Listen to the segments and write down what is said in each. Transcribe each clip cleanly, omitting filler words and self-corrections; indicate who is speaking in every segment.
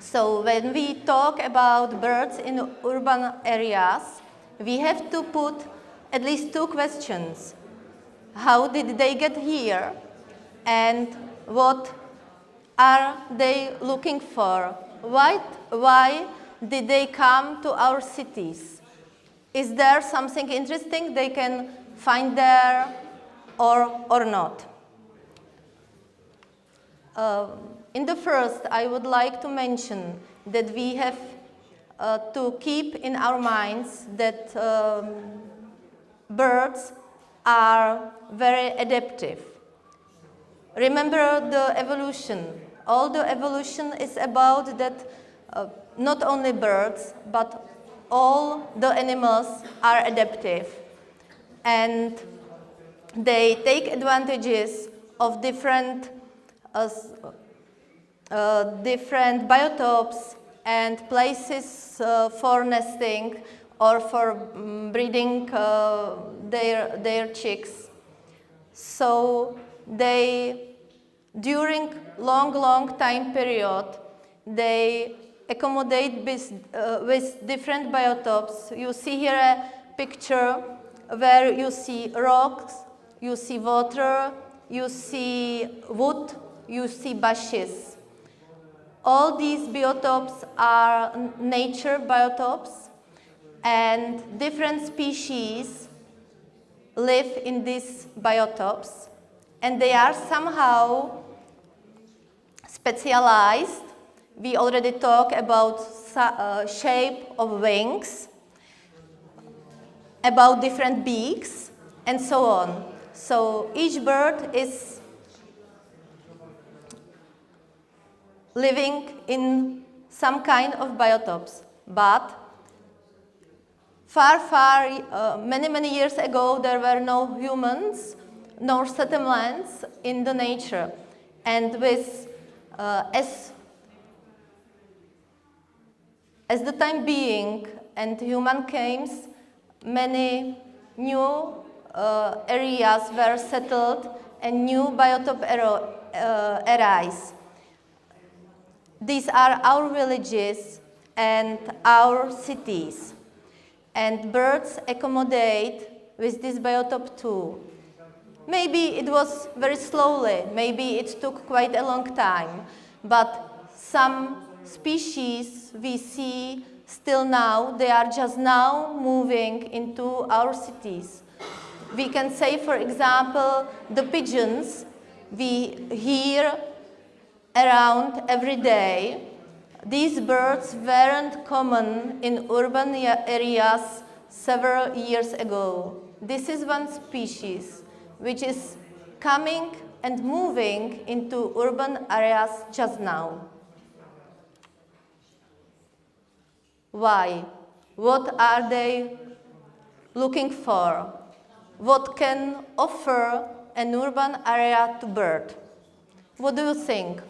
Speaker 1: So when we talk about birds in urban areas, we have to put at least two questions. How did they get here? And what are they looking for? Why did they come to our cities? Is there something interesting they can find there or not? In the first, I would like to mention that we have to keep in our minds that birds are very adaptive. Remember the evolution. All the evolution is about that not only birds, but all the animals are adaptive. And they take advantages of different biotopes and places for nesting or for breeding their chicks. So they, during long time period, they accommodate with different biotopes. You see here a picture where you see rocks, you see water, you see wood, you see bushes. All these biotopes are nature biotopes, and different species live in these biotopes, and they are somehow specialized. We already talked about shape of wings, about different beaks, and so on. So each bird is living in some kind of biotopes, but many years ago, there were no humans nor settlements in the nature, and with as the time being and human came, many new areas were settled and new biotope arise. These are our villages and our cities, and birds accommodate with this biotope too. Maybe it was very slowly, maybe it took quite a long time, but some species we see still now, they are just now moving into our cities. We can say, for example, the pigeons we hear around every day. These birds weren't common in urban areas several years ago. This is one species which is coming and moving into urban areas just now. Why? What are they looking for? What can offer an urban area to bird? What do you think?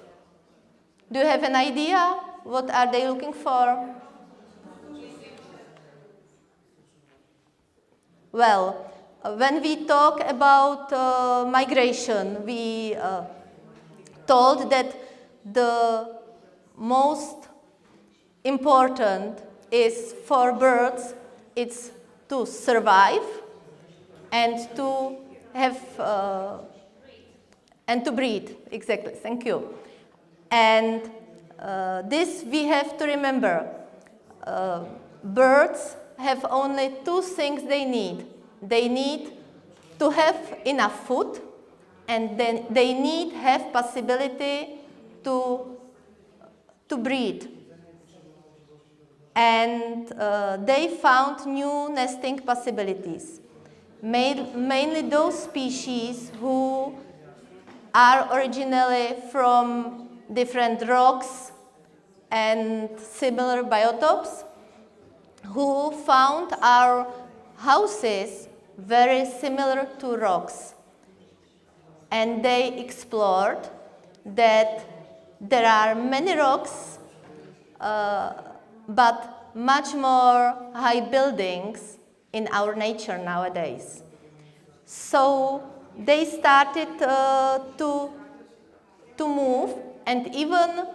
Speaker 1: Do you have an idea? What are they looking for? Well, when we talk about migration, we told that the most important is for birds, it's to survive and to have and to breed. Exactly, thank you. And this we have to remember. Birds have only two things they need. They need to have enough food, and then they need have possibility to breed. And they found new nesting possibilities. Mainly those species who are originally from different rocks and similar biotopes, who found our houses very similar to rocks. And they explored that there are many rocks, but much more high buildings in our nature nowadays. So they started to move, and even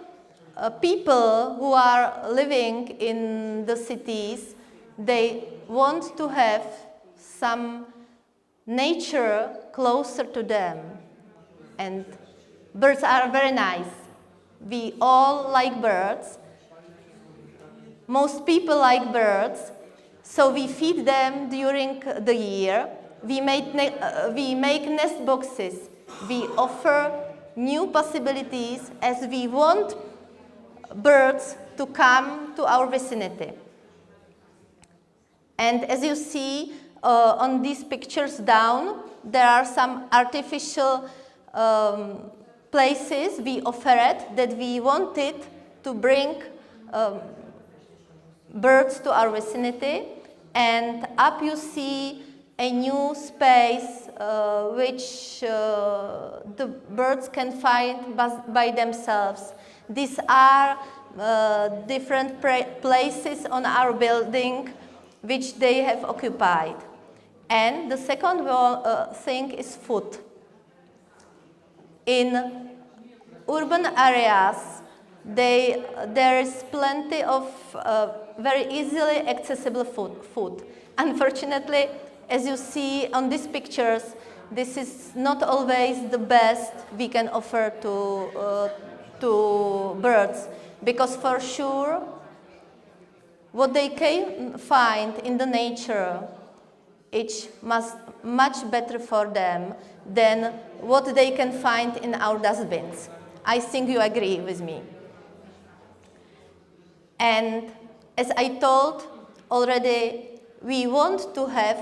Speaker 1: people who are living in the cities, they want to have some nature closer to them. And birds are very nice. We all like birds. Most people like birds, so we feed them during the year. We make nest boxes. We offer new possibilities as we want birds to come to our vicinity. And as you see on these pictures down, there are some artificial places we offered that we wanted to bring birds to our vicinity. And up you see a new space which the birds can find by themselves. These are different places on our building which they have occupied. And the second thing is food. In urban areas, there is plenty of very easily accessible food. Unfortunately, as you see on these pictures, this is not always the best we can offer to birds, because for sure, what they can find in the nature, it's much better for them than what they can find in our dustbins. I think you agree with me. And as I told already, we want to have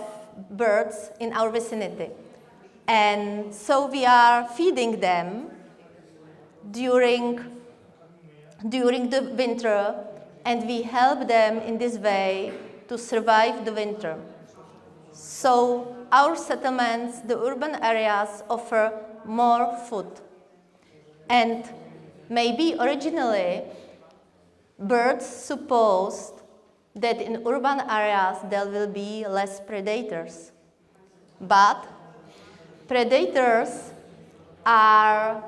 Speaker 1: birds in our vicinity. And so we are feeding them during the winter, and we help them in this way to survive the winter. So our settlements, the urban areas, offer more food. And maybe originally, birds supposed that in urban areas there will be less predators. But predators are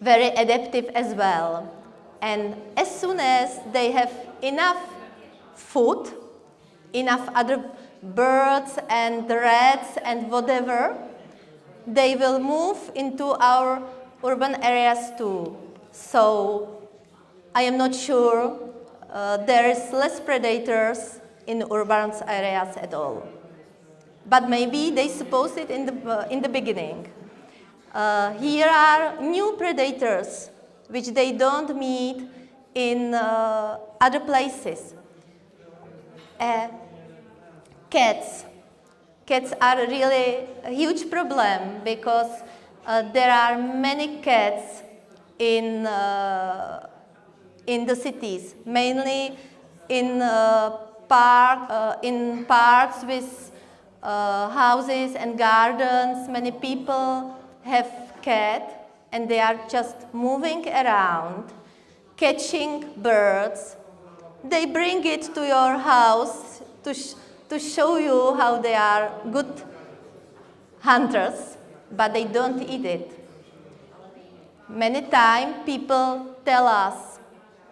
Speaker 1: very adaptive as well. And as soon as they have enough food, enough other birds and rats and whatever, they will move into our urban areas too. So I am not sure there is less predators in urban areas at all. But maybe they suppose it in the beginning. Here are new predators which they don't meet in other places. Cats. Cats are really a huge problem because there are many cats in the cities, mainly in parks with houses and gardens. Many people have cats, and they are just moving around, catching birds. They bring it to your house to show you how they are good hunters, but they don't eat it. Many times people tell us,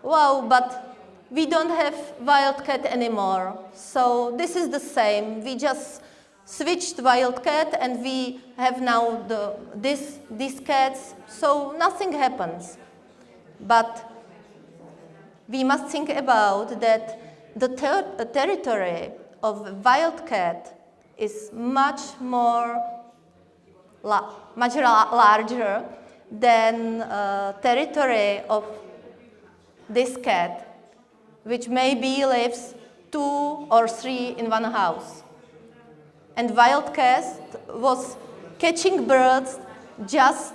Speaker 1: wow, but we don't have wildcat anymore. So this is the same. We just switched wildcat and we have now these cats, so nothing happens. But we must think about that the territory of wildcat is much larger than territory of this cat, which maybe lives 2 or 3 in one house. And wildcat was catching birds just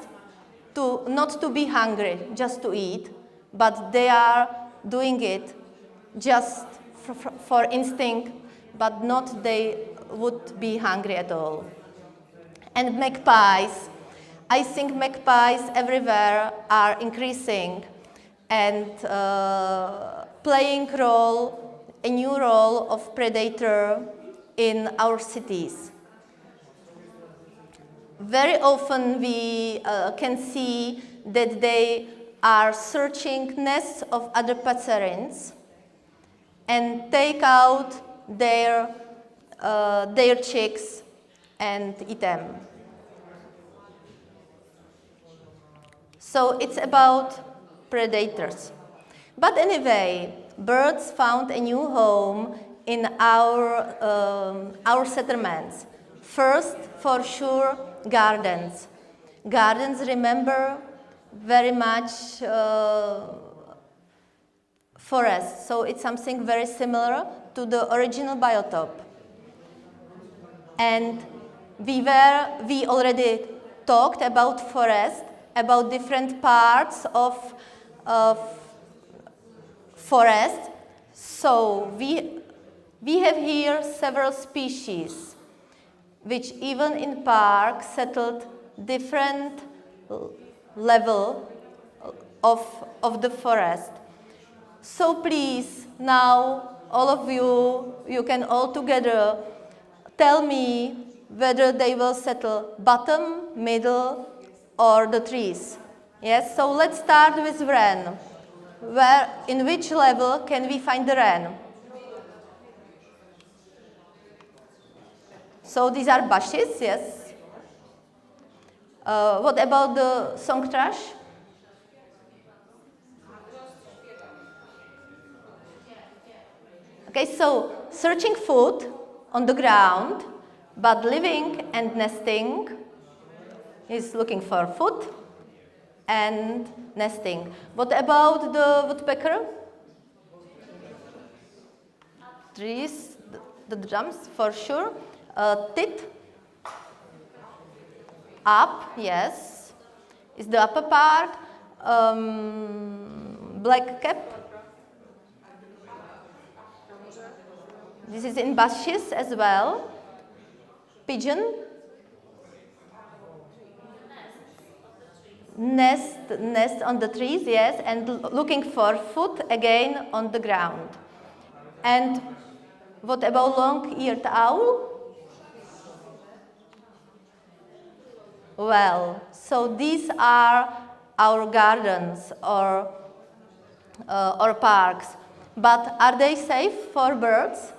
Speaker 1: not to be hungry, just to eat, but they are doing it just for instinct, but not they would be hungry at all. And magpies. I think magpies everywhere are increasing and playing a new role of predator in our cities. Very often we can see that they are searching nests of other passerines and take out their chicks and eat them. So it's about predators. But anyway, birds found a new home in our settlements. First, for sure, gardens. Gardens remember very much forests, so it's something very similar to the original biotope. And we already talked about forest, about different parts of forest. So we have here several species, which even in parks settled different level of the forest. So please, now all of you can all together tell me whether they will settle bottom, middle, or the trees. Yes, so let's start with wren. In which level can we find the wren? So these are bushes, yes. What about the song thrush? Okay, so searching food on the ground, but living and nesting is looking for food and nesting. What about the woodpecker? Trees, the drums for sure. Tit, up, yes, is the upper part. Black cap. This is in bushes as well. Pigeon. Nest on the trees, yes, and looking for food again on the ground. And what about long-eared owl? Well, so these are our gardens or parks. But are they safe for birds?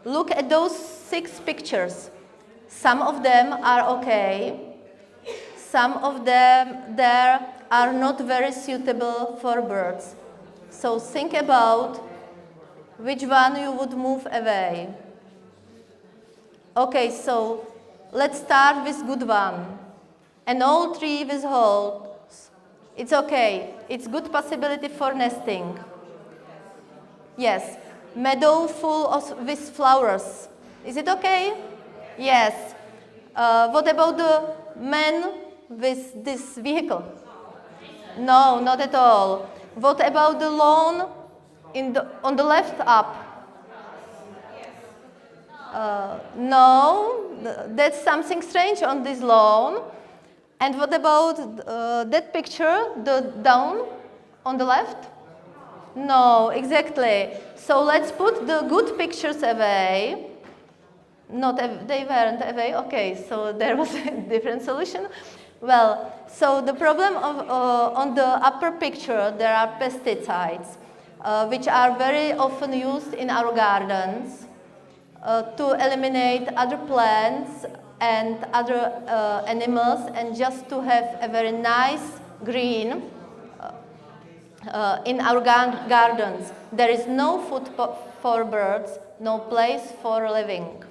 Speaker 1: Look at those 6 pictures. Some of them are okay. Some of them there are not very suitable for birds. So think about which one you would move away. Okay, so let's start with good one. An old tree with holes. It's okay. It's good possibility for nesting. Yes. Meadow full with flowers. Is it okay? Yes. What about the man with this vehicle? No, not at all. What about the lawn on the left up? No, that's something strange on this lawn. And what about that picture, the down on the left? No, exactly. So let's put the good pictures away. They weren't away. Okay, so there was a different solution. Well, so the problem on the upper picture, there are pesticides, which are very often used in our gardens to eliminate other plants and other animals, and just to have a very nice green in our gardens. There is no food for birds, no place for living.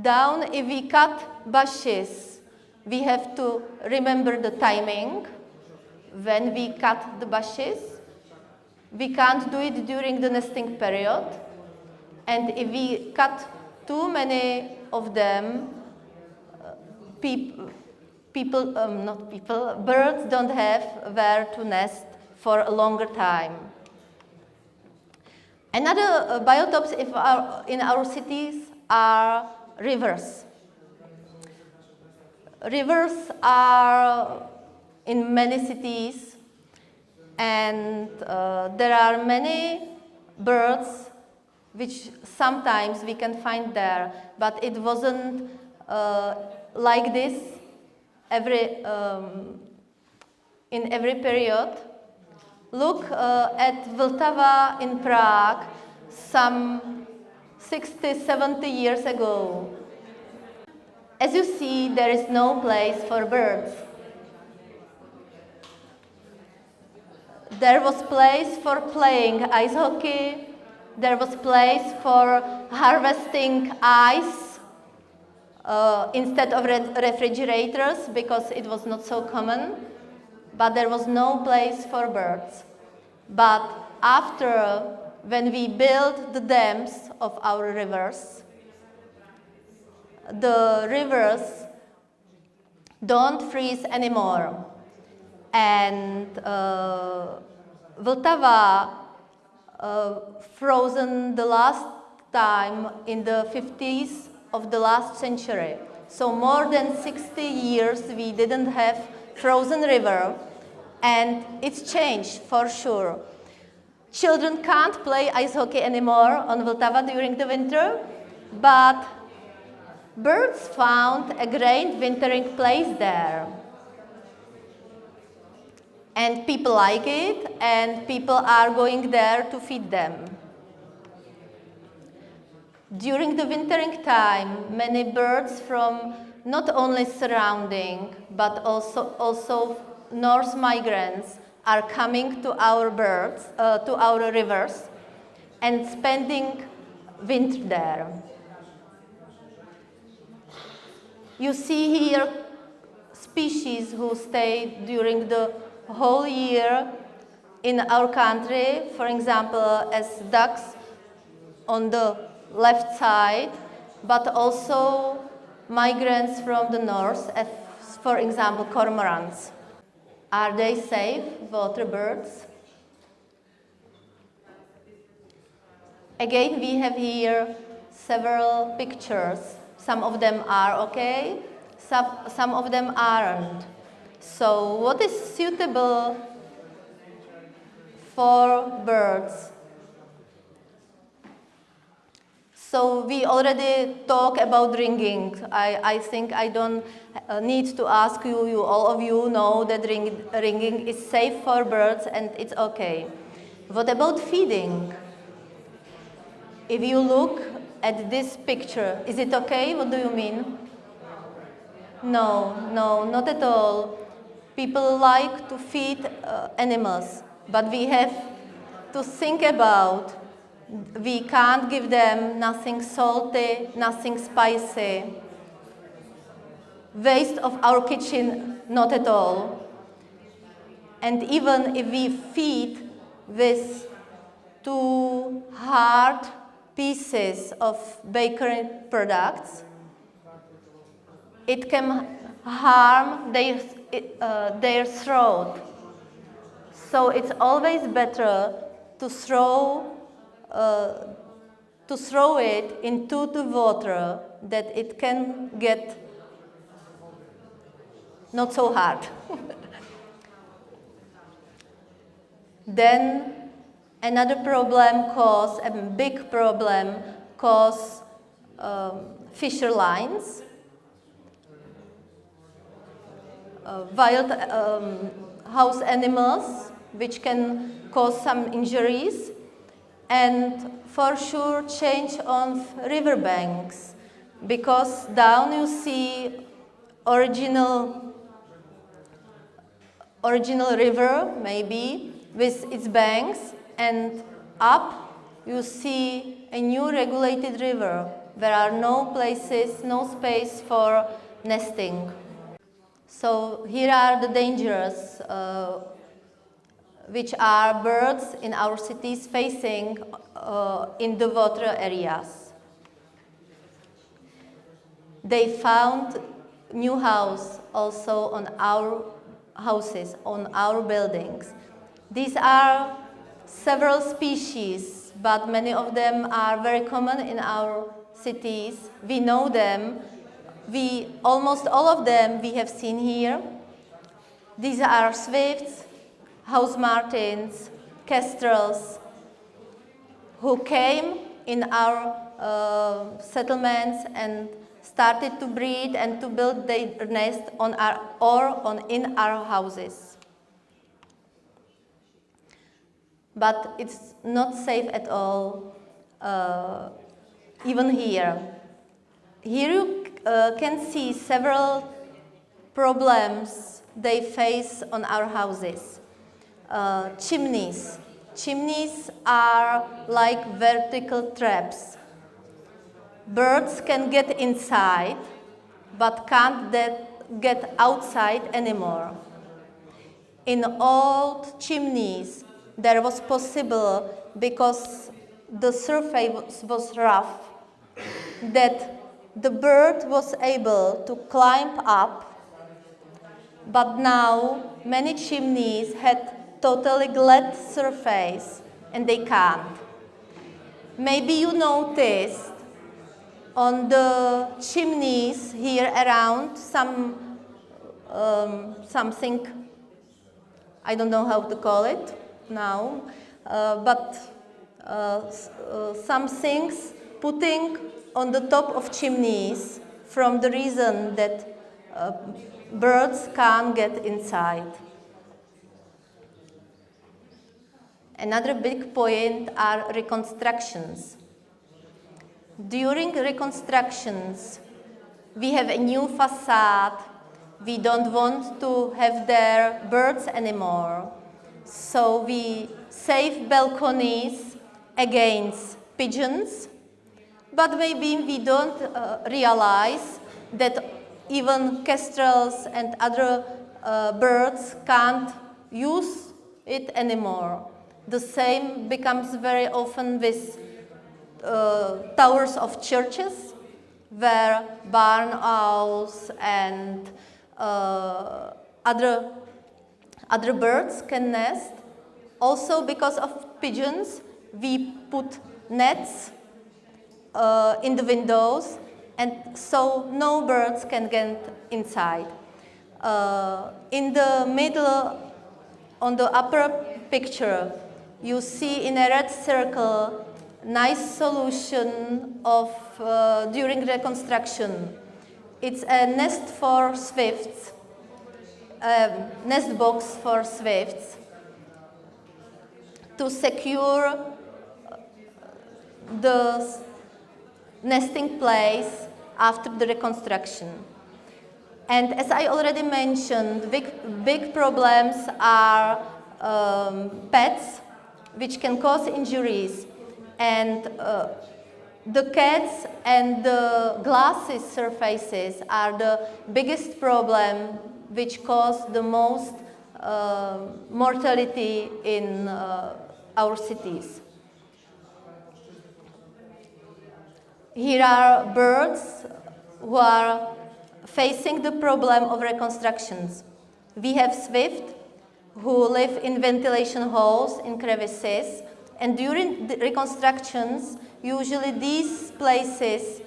Speaker 1: Down, if we cut bushes, we have to remember the timing when we cut the bushes. We can't do it during the nesting period. And if we cut too many of them, birds don't have where to nest for a longer time. Another biotopes in our cities are rivers. Rivers are in many cities, and there are many birds which sometimes we can find there, but it wasn't like this in every period. Look at Vltava in Prague some 60, 70 years ago. As you see, there is no place for birds. There was place for playing ice hockey. There was place for harvesting ice instead of refrigerators because it was not so common. But there was no place for birds. But after, when we built the dams of our rivers, the rivers don't freeze anymore. And Vltava frozen the last time in the 50s of the last century. So more than 60 years we didn't have frozen river, and it's changed for sure. Children can't play ice hockey anymore on Vltava during the winter, but birds found a great wintering place there. And people like it, and people are going there to feed them. During the wintering time, many birds from not only surrounding, but also north migrants are coming to our rivers and spending winter there. You see here species who stay during the whole year in our country, for example, as ducks on the left side, but also migrants from the north, as for example, cormorants. Are they safe, water birds? Again, we have here several pictures. Some of them are okay, some of them aren't. So what is suitable for birds? So we already talked about ringing. I think I don't need to ask you, all of you know that ringing is safe for birds and it's okay. What about feeding? If you look at this picture, is it okay? What do you mean? No, not at all. People like to feed animals, but we have to think about we can't give them nothing salty, nothing spicy. Waste of our kitchen, not at all. And even if we feed with too hard pieces of bakery products, it can harm their throat. So it's always better to throw it into the water that it can get not so hard. Then another problem a big problem cause fisher lines, wild house animals, which can cause some injuries, and for sure change on riverbanks, because down you see original river, maybe, with its banks, and up you see a new regulated river. There are no places, no space for nesting. So here are the dangers which are birds in our cities facing in the water areas. They found new house also on our houses, on our buildings. These are several species, but many of them are very common in our cities. We know them. Almost all of them we have seen here. These are swifts, house martins, kestrels, who came in our settlements and started to breed and to build their nest in our houses. But it's not safe at all, even here. Here you can see several problems they face on our houses. Chimneys. Chimneys are like vertical traps. Birds can get inside, but can't get outside anymore. In old chimneys, there was possible, because the surface was rough, that the bird was able to climb up, but now many chimneys had totally glad surface and they can't. Maybe you noticed on the chimneys here around something, I don't know how to call it now, but some things putting on the top of chimneys from the reason that birds can't get inside. Another big point are reconstructions. During reconstructions, we have a new facade. We don't want to have there birds anymore. So we save balconies against pigeons, but maybe we don't realize that even kestrels and other birds can't use it anymore. The same becomes very often with towers of churches, where barn owls and other birds can nest. Also, because of pigeons, we put nets in the windows, and so no birds can get inside. In the middle, on the upper picture, you see in a red circle nice solution of during reconstruction. It's a nest for swifts, nest box for swifts, to secure the nesting place after the reconstruction. And as I already mentioned, big problems are pets, which can cause injuries. And the cats and the glass surfaces are the biggest problem, which cause the most mortality in our cities. Here are birds who are facing the problem of reconstructions. We have swift who live in ventilation holes, in crevices, and during the reconstructions, usually these places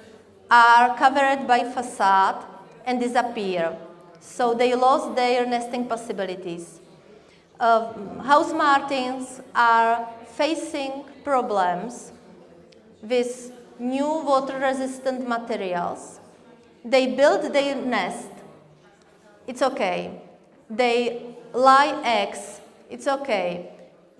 Speaker 1: are covered by facade and disappear. So they lost their nesting possibilities. House martins are facing problems with new water-resistant materials. They build their nest, it's okay. They lay eggs, it's okay.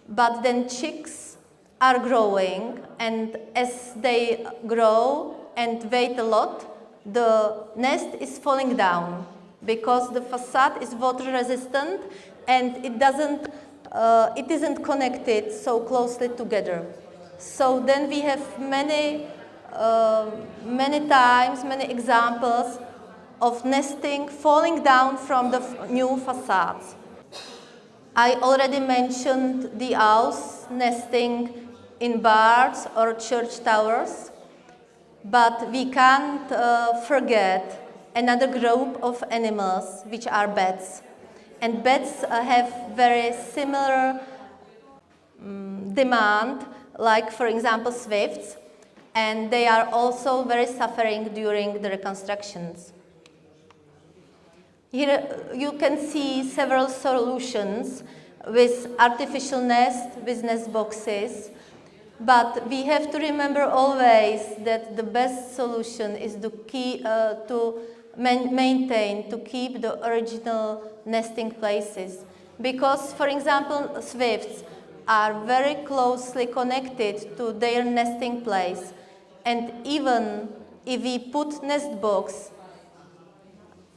Speaker 1: But then chicks are growing, and as they grow and wait a lot, the nest is falling down because the facade is water-resistant and it isn't connected so closely together. So then we have many examples of nesting falling down from the new facades. I already mentioned the owls nesting in barns or church towers, but we can't forget another group of animals, which are bats. And bats have very similar demand, like, for example, swifts, and they are also very suffering during the reconstructions. Here you can see several solutions with artificial nests, with nest boxes, But we have to remember always that the best solution is to maintain, to keep the original nesting places. Because, for example, swifts are very closely connected to their nesting place. And even if we put nest box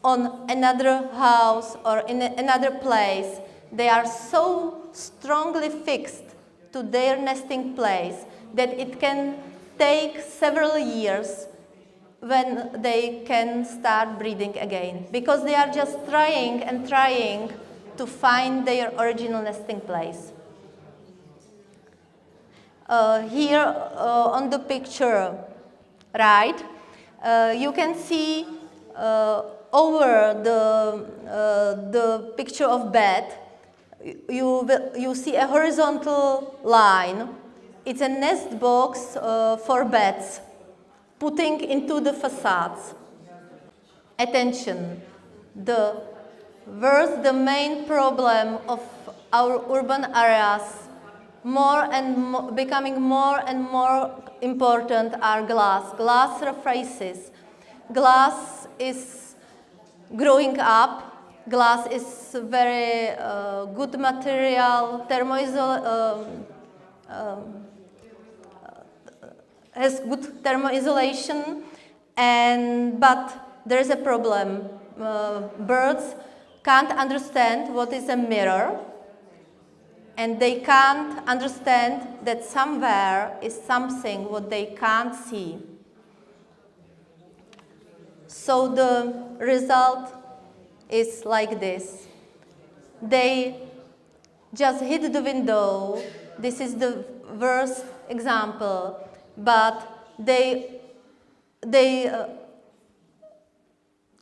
Speaker 1: on another house or in another place, they are so strongly fixed to their nesting place that it can take several years when they can start breeding again, because they are just trying and trying to find their original nesting place. Here on the picture, right, you can see over the picture of bed, you see a horizontal line. It's a nest box for beds, putting into the facades. Attention, the main problem of our urban areas, becoming more and more important, are glass surfaces. Glass is growing up. Glass is very good material, has good thermoisolation, but there is a problem. Birds can't understand what is a mirror, and they can't understand that somewhere is something what they can't see. So the result is like this. They just hit the window. This is the worst example, but it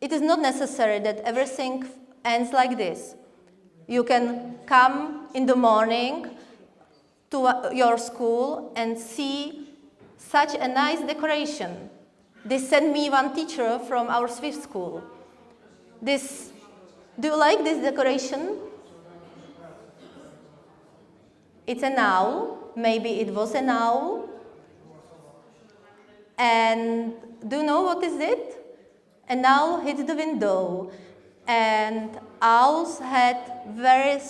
Speaker 1: is not necessary that everything ends like this. You can come in the morning to your school and see such a nice decoration. They sent me one teacher from our Swiss school. Do you like this decoration? It's an owl. Maybe it was an owl. And do you know what is it? An owl hit the window. And owls had very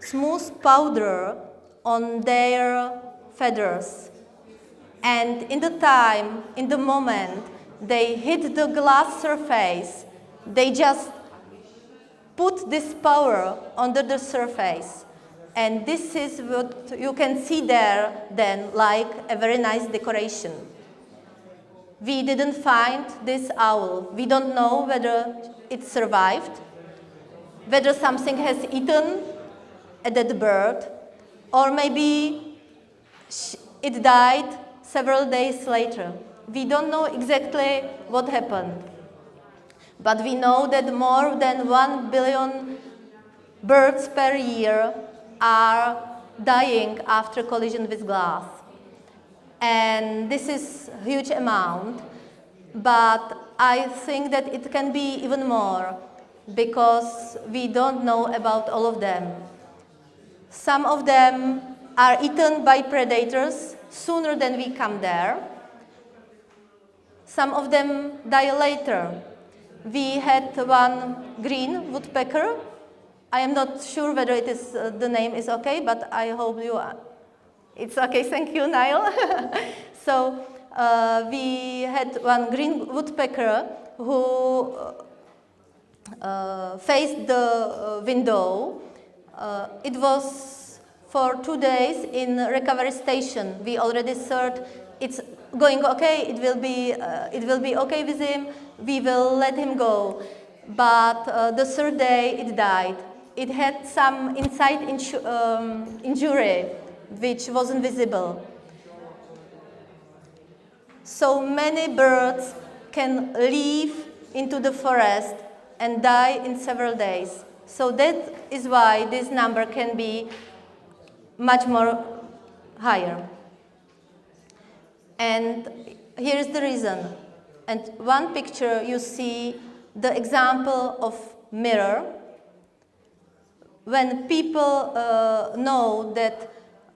Speaker 1: smooth powder on their feathers. And in the moment they hit the glass surface, they just put this powder under the surface. And this is what you can see there then, like a very nice decoration. We didn't find this owl. We don't know whether it survived, whether something has eaten a dead bird, or maybe it died several days later. We don't know exactly what happened. But we know that more than 1 billion birds per year are dying after collision with glass. And this is a huge amount, but I think that it can be even more, because we don't know about all of them. Some of them are eaten by predators sooner than we come there. Some of them die later. We had one green woodpecker. I am not sure whether the name is okay, but I hope you are. It's okay, thank you, Niall. So we had one green woodpecker who faced the window. It was for 2 days in recovery station. We already thought it's going okay, it will be okay with him, we will let him go. But the third day it died. It had some inside injury which wasn't visible. So many birds can leave into the forest and die in several days. So that is why this number can be much more higher. And here is the reason. And one picture you see the example of mirror. When people know that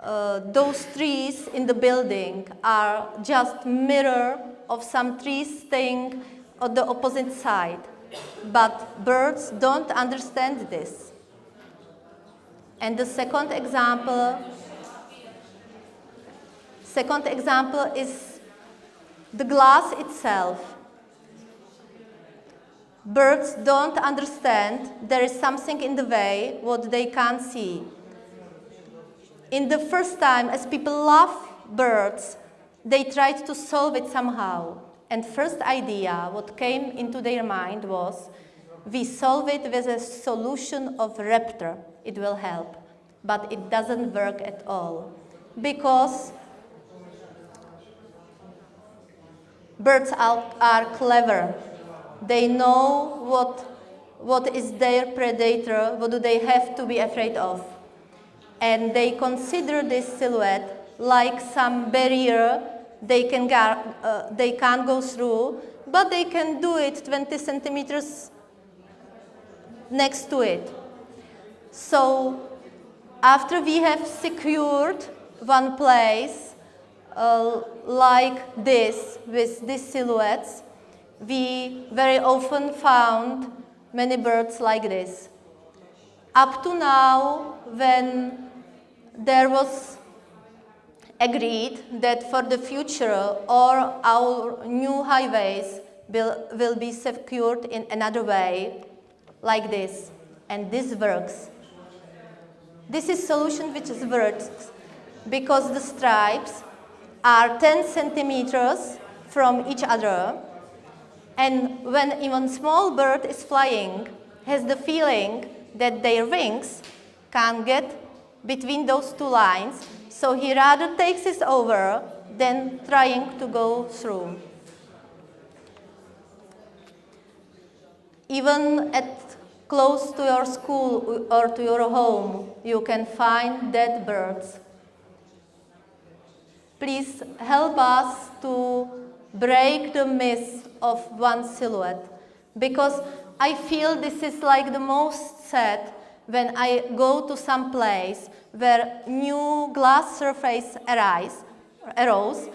Speaker 1: those trees in the building are just mirror of some trees staying on the opposite side. But birds don't understand this. And the second example is the glass itself. Birds don't understand there is something in the way what they can't see. In the first time, as people love birds, they tried to solve it somehow. And first idea what came into their mind was, we solve it with a solution of raptor. It will help. But it doesn't work at all. Because birds are clever. They know what is their predator, what do they have to be afraid of. And they consider this silhouette like some barrier they can't go through, but they can do it 20 centimeters next to it. So after we have secured one place like this, with these silhouettes, we very often found many birds like this. Up to now, when there was agreed that for the future all our new highways will be secured in another way, like this, and this works. This is solution which works because the stripes are 10 centimeters from each other, and when even small bird is flying, has the feeling that their wings can't get between those two lines, so he rather takes it over than trying to go through. Even close to your school or to your home, you can find dead birds. Please help us to break the myth of one silhouette, because I feel this is like the most sad when I go to some place where new glass surface arose,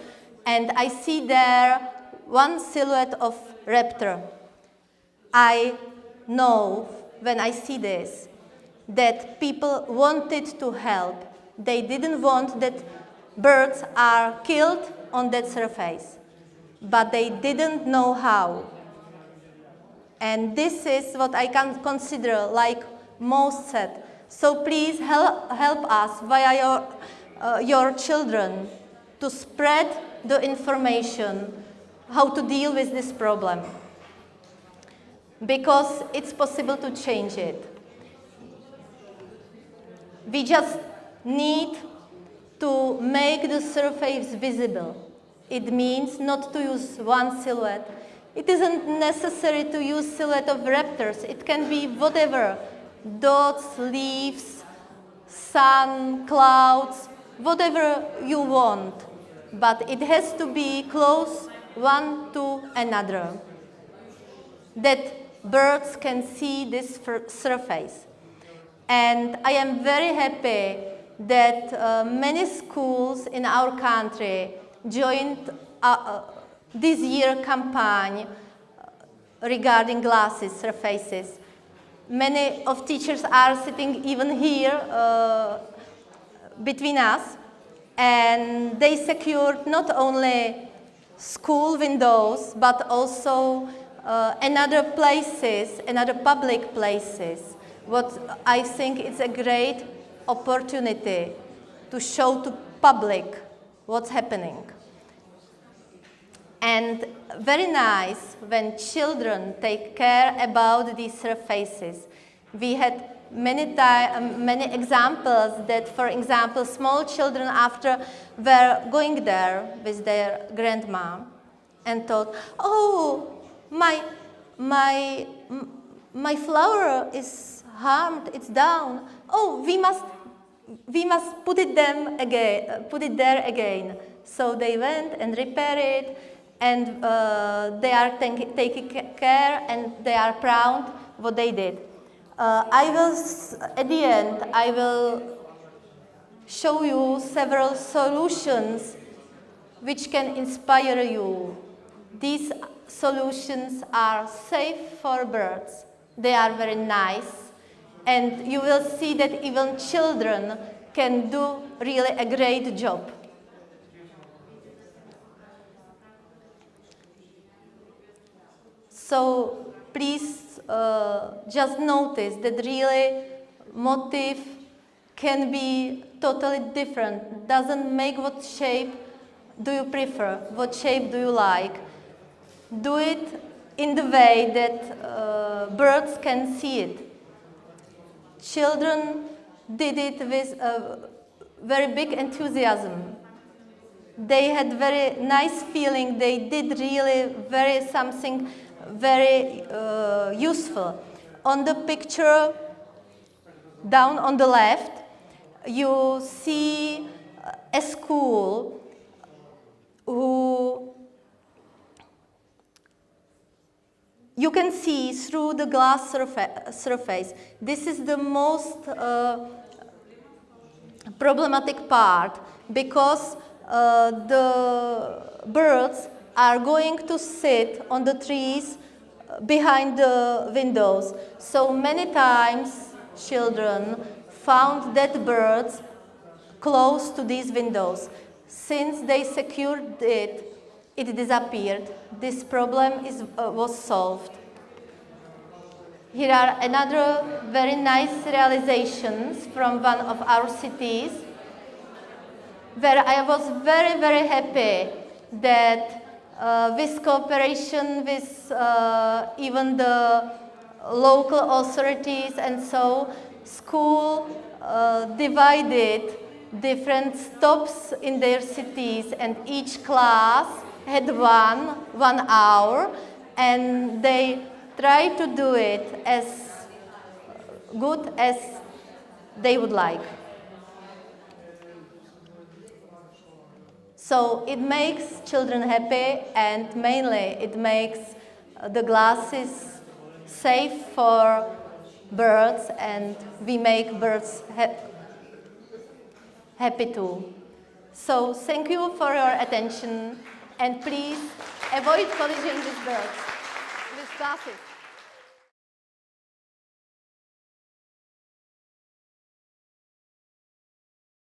Speaker 1: and I see there one silhouette of raptor. I know when I see this that people wanted to help. They didn't want that birds are killed on that surface, but they didn't know how. And this is what I can consider like most sad. So please help us via your children to spread the information how to deal with this problem, because it's possible to change it. We just need to make the surface visible. It means not to use one silhouette. It isn't necessary to use silhouette of raptors. It can be whatever, dots, leaves, sun, clouds, whatever you want. But it has to be close one to another, that birds can see this surface. And I am very happy that many schools in our country joined this year campaign regarding glasses, surfaces. Many of teachers are sitting even here between us, and they secured not only school windows, but also another public places. What I think is a great opportunity to show to public what's happening. And very nice when children take care about these surfaces. We had many examples that, for example, small children after were going there with their grandma and thought, oh, my flower is harmed, it's down. Oh, we must put it there again. So they went and repaired it, and they are taking care, and they are proud what they did. At the end, I will show you several solutions which can inspire you. These solutions are safe for birds. They are very nice, and you will see that even children can do really a great job. So please just notice that really motif can be totally different. Doesn't make what shape do you prefer, what shape do you like. Do it in the way that birds can see it. Children did it with a very big enthusiasm. They had very nice feeling. They did really something very useful. On the picture down on the left, you see a school who you can see through the glass surface. This is the most problematic part, because the birds are going to sit on the trees behind the windows. So many times children found dead birds close to these windows. Since they secured it, it disappeared. This problem was solved. Here are another very nice realizations from one of our cities, where I was very happy that with cooperation with even the local authorities and so, school divided different stops in their cities, and each class had one hour, and they tried to do it as good as they would like. So it makes children happy, and mainly it makes the glasses safe for birds, and we make birds happy too. So thank you for your attention, and please avoid collision with birds, with glasses.